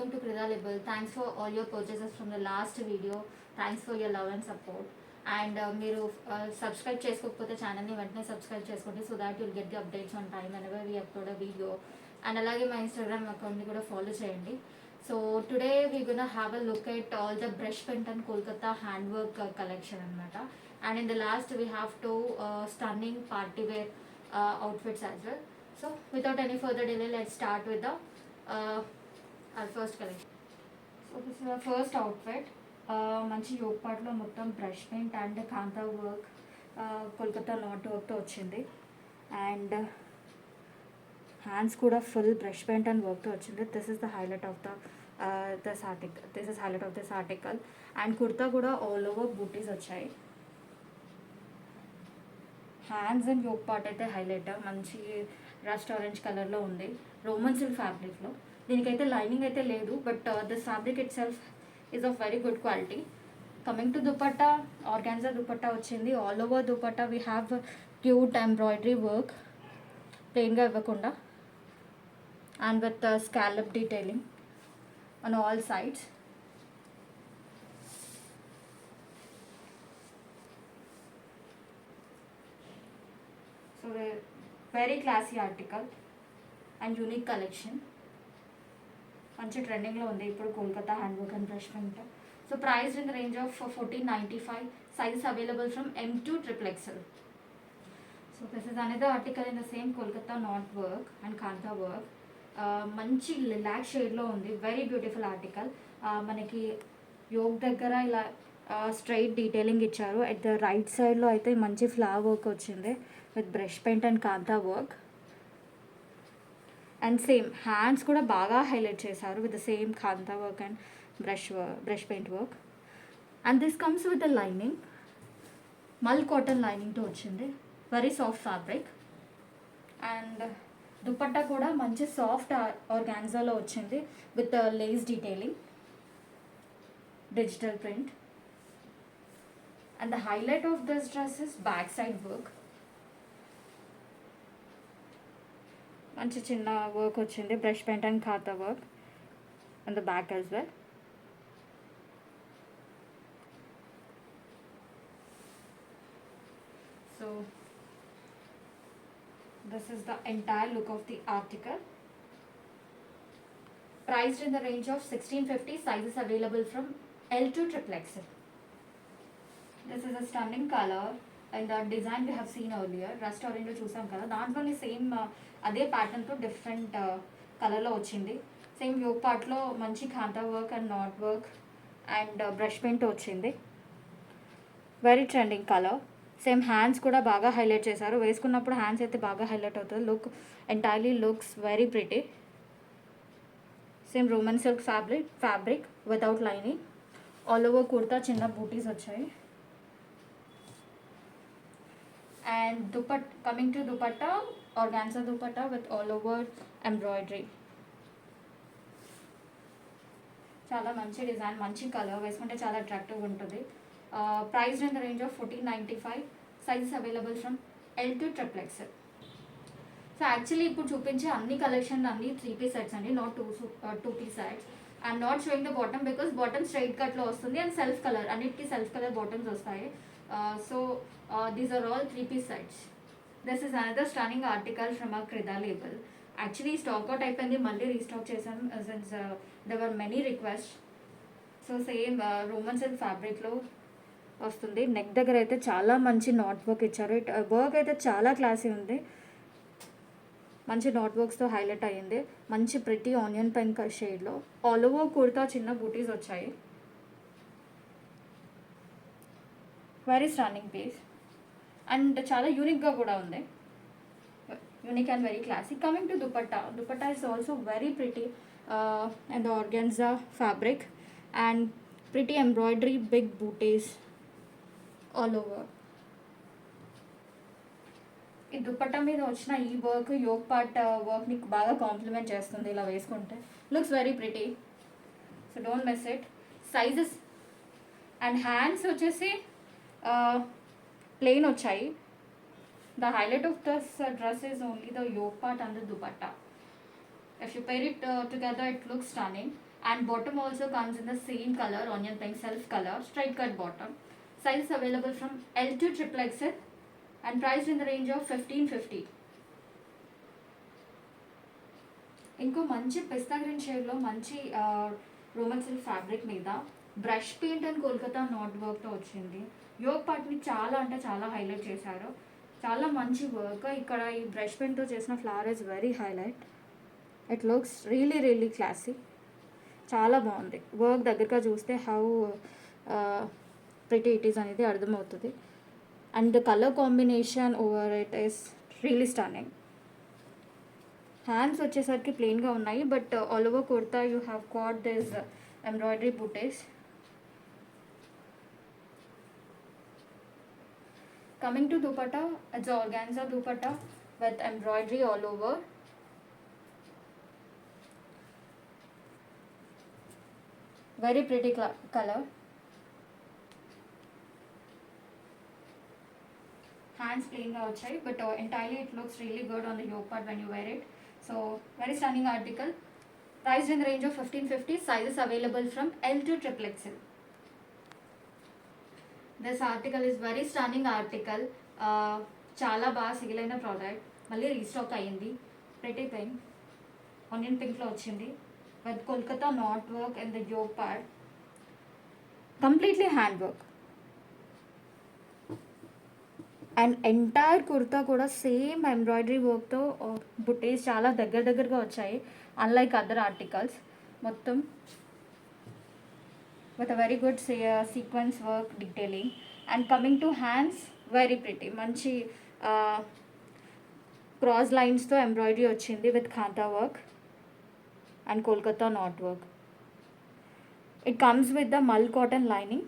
welcome to Krida Label. Thanks for all your purchases from the last video. Thanks for your love and support. And మీరు subscribe చేసుకోకపోతే ఛానల్ని వెంటనే subscribe చేసుకోండి so that you'll get the updates on time whenever we upload a video. And అలాగే మా Instagram అకౌంట్ని కూడా follow చేయండి. So today we gonna have a look at all the brush paint and Kolkata hand work collection అనమాట. And in the last we have two stunning party wear outfits as well. So without any further delay, let's start with the our first collection. So this is our first outfit. మంచి yoke పార్ట్లో మొత్తం brush paint and kantha work Kolkata knot వర్క్తో వచ్చింది. And hands కూడా full brush paint and వర్క్తో వచ్చింది. This is the highlight of this highlight of this article. And kurta కూడా all over బూటీస్ వచ్చాయి. హ్యాండ్స్ అండ్ యోగ్ పార్ట్ అయితే హైలైట్, మంచి రస్ట్ ఆరెంజ్ కలర్లో ఉంది, రోమన్ సిల్క్ ఫ్యాబ్రిక్లో. దీనికైతే లైనింగ్ అయితే లేదు, but this fabric itself is of very good quality. Coming to dupatta, organza dupatta వచ్చింది. All over dupatta we have cute embroidery work, ప్లెయిన్గా ఇవ్వకుండా, and with scallop detailing on all sides. So very classy article and unique collection. మంచి ట్రెండింగ్లో ఉంది ఇప్పుడు Kolkata hand work and brush paint. So price in the range of 1495, sizes available from M2 XXL. So this is another article in the same Kolkata knot work and kantha work. మంచి lilac షేడ్లో ఉంది, very beautiful article. మనకి yoke దగ్గర ఇలా straight detailing ఇచ్చారు. At the right సైడ్లో అయితే మంచి ఫ్లవర్ వర్క్ వచ్చింది with brush paint and kantha work. And same hands కూడా బాగా హైలైట్ చేశారు with the same kantha work and brush paint work. And this comes with the lining, mul cotton లైనింగ్తో వచ్చింది, very soft fabric. And dupatta కూడా మంచి సాఫ్ట్ ఆర్గాన్జాలో వచ్చింది with lace detailing, digital print. And the highlight of this dress is backside work. మంచి చిన్న work వచ్చింది, brush paint and ఖాతా work and the back as well. So this is the entire look of the article. Priced in the range of 1650, sizes available from L to XXL. This is a stunning color and the design we have seen earlier. Rust orange lo chusam kada, దాంట్లోనే same అదే ప్యాటర్న్తో different కలర్లో వచ్చింది. Same Yog పార్ట్లో మంచి ఖాతా work and knot work and brush paint వచ్చింది, very trending colour. Same hands కూడా బాగా హైలైట్ చేశారు, వేసుకున్నప్పుడు హ్యాండ్స్ అయితే బాగా హైలైట్ అవుతుంది. Look entirely looks very pretty. Same Roman silk fabric without lining. All over kurta చిన్న బూటీస్ వచ్చాయి. And coming to dupatta, organza dupatta with all over embroidery. చాలా మంచి డిజైన్, మంచి కలర్, వేసుకుంటే చాలా అట్రాక్టివ్గా ఉంటుంది. Price in the range of 1495, sizes available from L to XXL. So actually ఇప్పుడు చూపించే అన్ని కలెక్షన్ అన్ని 3-piece సెట్స్ అండి, not 2-piece sets. I'm not showing the bottom because bottom straight కట్లో వస్తుంది అండ్ సెల్ఫ్ కలర్, అన్నిటికీ సెల్ఫ్ కలర్ బాటమ్స్ వస్తాయి. So these are all 3-piece sets. This is another stunning article from our Krida label. Actually stock out అయిపోయింది, మళ్ళీ restock చేసాం since there were many requests. So same Roman silk ఫ్యాబ్రిక్లో వస్తుంది. Neck దగ్గర అయితే చాలా మంచి నాట్ వర్క్ ఇచ్చారు. వర్క్ అయితే చాలా క్లాసీ ఉంది, మంచి నాట్ వర్క్స్తో హైలైట్ అయ్యింది. మంచి ప్రిటీ ఆనియన్ పింక్ షేడ్లో ఆల్ ఓవర్ కుర్తా చిన్న బూటీస్ వచ్చాయి, వెరీ స్టన్నింగ్ పీస్ అండ్ చాలా యూనిక్గా కూడా ఉంది, unique and very classic. Coming to dupatta is also very pretty and organza fabric and pretty embroidery, big butis all over. ఈ దుపట్టా మీద వచ్చిన ఈ వర్క్ యోగ్ పార్ట్ వర్క్ని బాగా కాంప్లిమెంట్ చేస్తుంది ఇలా వేసుకుంటే. Looks very pretty, so don't miss it. Sizes and hands వచ్చేసి ప్లెయిన్ వచ్చాయి. The highlight of this dress is only the yoke part and the dupatta. If you pair it together, it looks stunning. And bottom also comes in the same color, onion pink self color, straight cut bottom. Size available from L to XXL and priced in the range of 1550. ఇంకో మంచి పిస్తా green షేడ్లో మంచి Roman silk fabric మీద brush paint and Kolkata knot వర్క్తో వచ్చింది. యోగ్ పార్ట్ని చాలా అంటే చాలా హైలైట్ చేశారు. చాలా మంచి వర్క్. ఇక్కడ ఈ బ్రష్ పెయింట్తో చేసిన flower is very highlight. It looks really really classy. చాలా బాగుంది. వర్క్ దగ్గరగా చూస్తే హౌ ప్రిటీ ఇట్ ఈస్ అనేది అర్థమవుతుంది. And the colour combination over it is really stunning. Hands వచ్చేసరికి ప్లెయిన్గా ఉన్నాయి, but all over kurta you have got this embroidery butis. Coming to dupatta, it's organza dupatta with embroidery all over. Very pretty color. Hands plain ga vachayi, but entirely it looks really good on the yoke part when you wear it. So very stunning article. Priced in the range of 1550. Sizes available from L to XXL. This article is very stunning article. Chala baga sigilaina product. Malli restock ayindi. Pretty pink, onion pink lo vachindi. With Kolkata knot work and the yoke part, completely hand work, and entire kurta kuda same embroidery work tho booties chala దగ్గరగా వచ్చాయి, unlike other articles. మొత్తం with a very good sequence work detailing. And coming to hands, very pretty, manchi cross lines తో embroidery వచ్చింది with khanta work and Kolkata knot work. It comes with the mull cotton lining.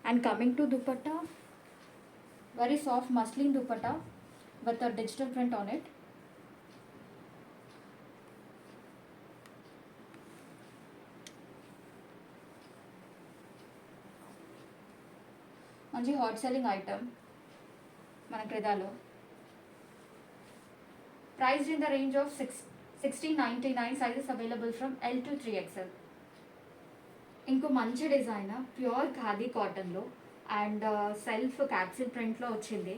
And coming to dupatta, very soft muslin dupatta with a digital print on it. మంచి hot selling item మన క్రెదాలో. Priced in the range of 1699. Sizes available from L to 3XL. ఇంకో మంచి design pure khadi కాటన్లో and self capsule ప్రింట్లో వచ్చింది.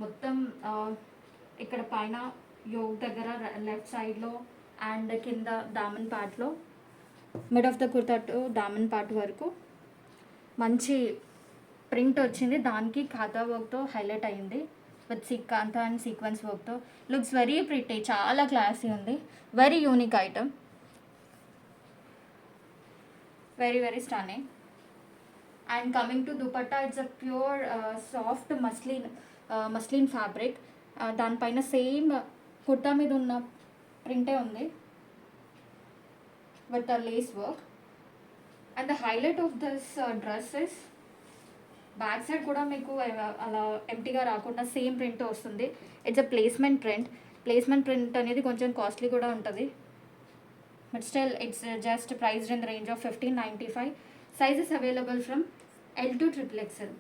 మొత్తం ఇక్కడ పైన యోగ్ దగ్గర లెఫ్ట్ సైడ్లో అండ్ కింద దామన్ పార్ట్లో, mid of the kurta to daman part వరకు మంచి ప్రింట్ వచ్చింది. దానికి ఖాతా వర్క్తో హైలైట్ అయ్యింది విత్ కాంతా అండ్ సీక్వెన్స్ వర్క్తో. లుక్స్ వెరీ ప్రిటీ, చాలా క్లాసీ ఉంది. Very unique item, very very stunning. And coming to dupatta, it's a pure soft muslin fabric. దానిపైన సేమ్ కుర్తా మీద ఉన్న ప్రింటే ఉంది with the lace work. And the highlight of this dress is back side కూడా మీకు అలా ఎంటీగా రాకుండా same print వస్తుంది. It's a placement print అనేది కొంచెం కాస్ట్లీ కూడా ఉంటుంది, but still it's just priced in the range of 1595. Sizes available from L to XXL.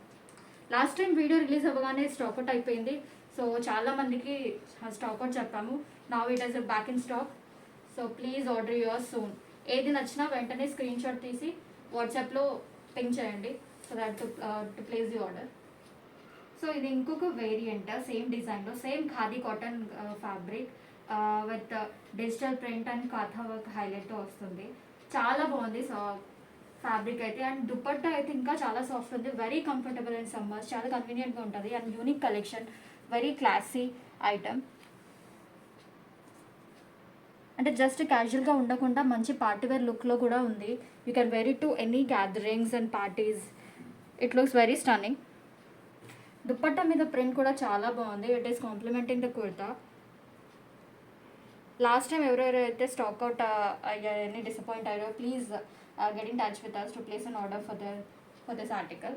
Last time video release అవ్వగానే స్టాక్అవుట్ అయిపోయింది, సో చాలామందికి స్టాక్అవుట్ చెప్పాము. Now it is back in stock, so please order your soon. ఏది నచ్చినా వెంటనే screen shot తీసి వాట్సాప్లో pink చేయండి so that to place the order. సో ఇది ఇంకొక వేరియంట్, సేమ్ డిజైన్లో same khadi cotton fabric with digital print and కాథా వర్క్ హైలైట్తో వస్తుంది. చాలా బాగుంది ఫ్యాబ్రిక్ అయితే. అండ్ దుపట్టా అయితే ఇంకా చాలా సాఫ్ట్ ఉంది, వెరీ కంఫర్టబుల్ అండ్ సమ్మర్స్, చాలా కన్వీనియంట్గా ఉంటుంది. And unique collection, very classy item. అంటే జస్ట్ క్యాజువల్గా ఉండకుండా మంచి పార్టీవేర్ లుక్లో కూడా ఉంది. You can wear it to any gatherings and parties. It looks very stunning. Dupatta మీద ప్రింట్ కూడా చాలా బాగుంది. It is complementing the kurta. Last time ఎవరెవరైతే స్టాక్అవుట్ అయ్యారని డిసప్పాయింట్ అయ్యారో please get in touch with us to place an order for this article.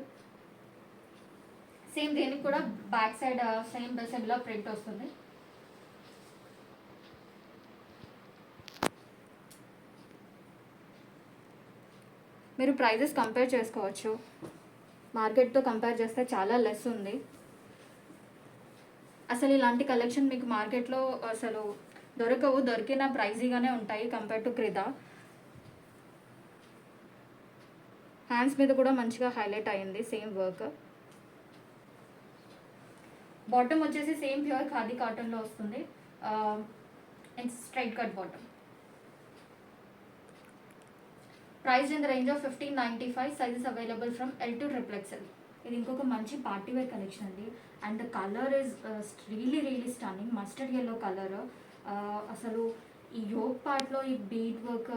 Same దీనికి కూడా back side same similar print వస్తుంది. మీరు ప్రైజెస్ కంపేర్ చేసుకోవచ్చు, మార్కెట్తో కంపేర్ చేస్తే చాలా లెస్ ఉంది. అసలు ఇలాంటి కలెక్షన్ మీకు మార్కెట్లో అసలు దొరకవు, దొరికిన ప్రైజీగానే ఉంటాయి కంపేర్ టు క్రిదా. హ్యాండ్స్ మీద కూడా మంచిగా హైలైట్ అయ్యింది సేమ్ వర్క్. బాటమ్ వచ్చేసి సేమ్ ప్యూర్ ఖాదీ కాటన్లో వస్తుంది, and straight cut bottom. Price in the range of 1595. Sizes available from L to XXL. ఇది ఇంకొక మంచి పార్టీ వేర్ కలెక్షన్ అండి. And the colour is really stunning. Mustard yellow colour. అసలు ఈ yoke పార్ట్లో ఈ bead work,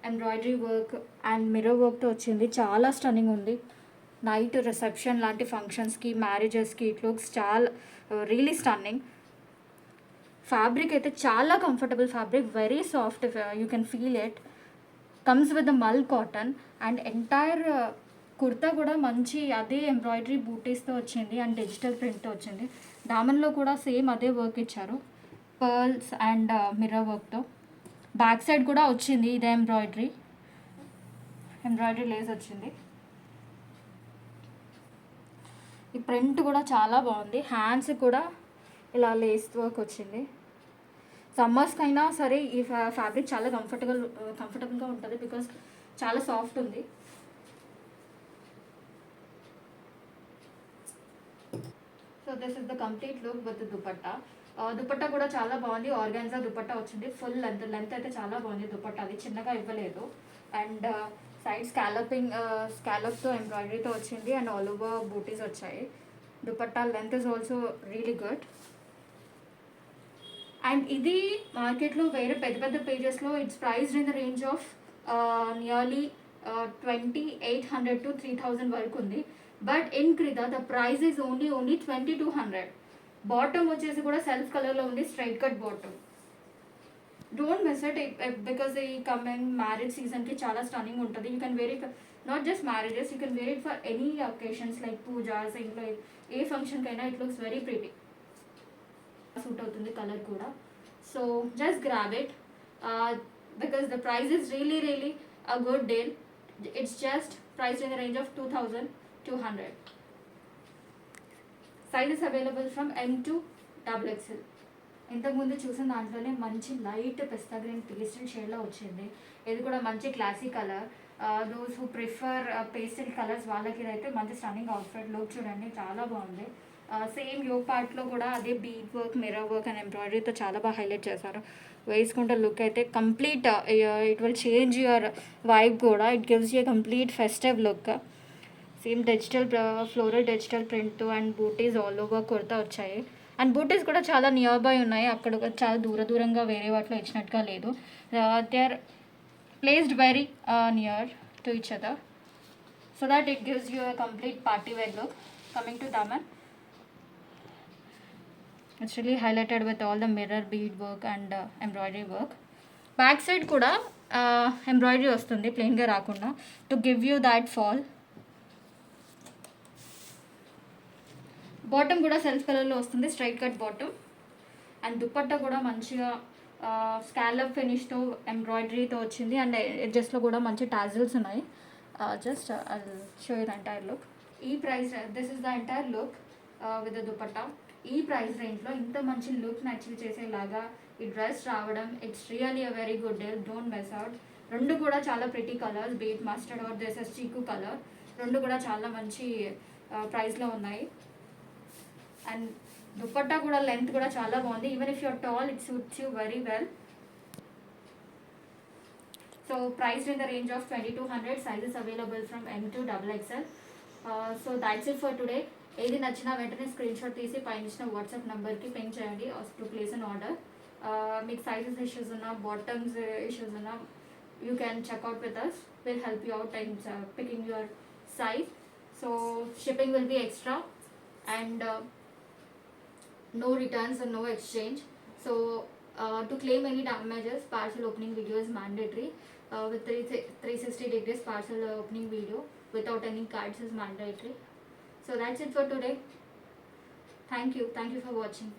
embroidery work and mirror వర్క్తో వచ్చింది, చాలా స్టన్నింగ్ ఉంది. నైట్ రిసెప్షన్ లాంటి ఫంక్షన్స్కి, మ్యారేజెస్కి ఇట్ లుక్స్ చాలా రియలీ స్టన్నింగ్. ఫ్యాబ్రిక్ అయితే చాలా comfortable fabric, very soft, you can feel it. Comes with the మల్ కాటన్ అండ్ ఎంటైర్ కుర్తా కూడా మంచి అదే ఎంబ్రాయిడరీ బూటీస్తో వచ్చింది అండ్ డిజిటల్ ప్రింట్తో వచ్చింది. దామన్లో కూడా సేమ్ అదే వర్క్ ఇచ్చారు, పర్ల్స్ అండ్ మిర్రర్ వర్క్తో. బ్యాక్ సైడ్ కూడా వచ్చింది ఇదే ఎంబ్రాయిడరీ లేస్ వచ్చింది. ఈ ప్రింట్ కూడా చాలా బాగుంది. హ్యాండ్స్ కూడా ఇలా లేస్ వర్క్ వచ్చింది. సమ్మర్స్కి అయినా సరే ఈ ఫ్యాబ్రిక్ చాలా కంఫర్టబుల్గా ఉంటుంది, బికాస్ చాలా సాఫ్ట్ ఉంది. So this is the complete look with dupatta. Dupatta కూడా చాలా బాగుంది, ఆర్గాన్జా దుపట్టా వచ్చింది. ఫుల్ లెంత్ అయితే చాలా బాగుంది దుపట్టా, అది చిన్నగా ఇవ్వలేదు. అండ్ సైడ్ స్కాలప్తో ఎంబ్రాయిడరీతో వచ్చింది అండ్ ఆల్ ఓవర్ బూటీస్ వచ్చాయి. Dupatta length is also really good. And ఇది మార్కెట్లో వేరే పెద్ద పేజెస్లో it's priced in the range of nearly 2800 to 3000 వరకు ఉంది. But in Krida the price is only 2200. Bottom వచ్చేసి కూడా సెల్ఫ్ కలర్లో ఉంది, straight cut bottom. Don't miss it, because ఈ కమింగ్ మ్యారేజ్ సీజన్కి చాలా స్టన్నింగ్ ఉంటుంది. You can wear it not just marriages, you can wear it for any occasions like pujas, ఇంట్లో ఏ ఫంక్షన్కైనా it looks very pretty. Suit అవుతుంది కలర్ కూడా. So just grab it, because the price is really a good deal. It's just priced in the range of 2200. Sizes available from M to XXL. ఇంతకుముందు చూసిన దాంట్లోనే మంచి light పిస్తా green pastel షేడ్లో వచ్చింది. ఇది కూడా మంచి classy colour. Those who prefer pastel colours వాళ్ళకి ఇదైతే మంచి స్టన్నింగ్ అవుట్ఫిట్. లుక్ చూడండి చాలా బాగుంది. సేమ్ యోగ్ పార్ట్లో కూడా అదే bead work, mirror work and ఎంబ్రాయిడరీతో చాలా బాగా హైలైట్ చేశారు. వేసుకుంటే లుక్ అయితే complete it will change your vibe కూడా. It gives you complete festive look. Same floral digital print and butis all over kurta వచ్చాయి. అండ్ బూటీస్ కూడా చాలా నియర్ బై ఉన్నాయి, అక్కడ చాలా దూరంగా వేరే వాటిలో ఇచ్చినట్టుగా లేదు. They are placed very near to each other, so that it gives you a complete party wear look. Coming to daman, it's really highlighted with all the mirror bead work and embroidery work. Back side kuda embroidery vastundi, plain ga raakunda, to give you that fall. Bottom kuda self color lo vastundi, straight cut bottom. And dupatta kuda manchiga scallop finish to embroidery to vachindi, and edges lo kuda manchi tassels unnai. Just I'll show you the entire look. This is the entire look with the dupatta. ఈ price రేంజ్లో ఇంత మంచి లుక్ని achieve చేసేలాగా ఈ dress రావడం, it's really a very good deal. Don't miss out. రెండు కూడా చాలా pretty colours, beet mustard or this is chikoo colour. రెండు కూడా చాలా మంచి ప్రైస్లో ఉన్నాయి. అండ్ దుపట్టా కూడా లెంత్ కూడా చాలా బాగుంది. Even if you're tall, it suits you very well. So priced in the range of 2200. Sizes available from M to XXL. So that's it for today. ఏది నచ్చినా వెంటనే స్క్రీన్ షాట్ తీసి పైన ఇచ్చిన వాట్సాప్ నెంబర్కి పింక్ చేయండి టు ప్లేస్ అన్ ఆర్డర్. మీకు sizes issues ఉన్నా, బాటమ్స్ ఇష్యూస్ ఉన్నా, you can check out with us. Will help you out and picking your size. So shipping will be extra and no returns and no exchange. So to claim any damages, parcel opening video is mandatory. With 360 degrees parcel opening video without any cards is mandatory. So that's it for today. Thank you for watching.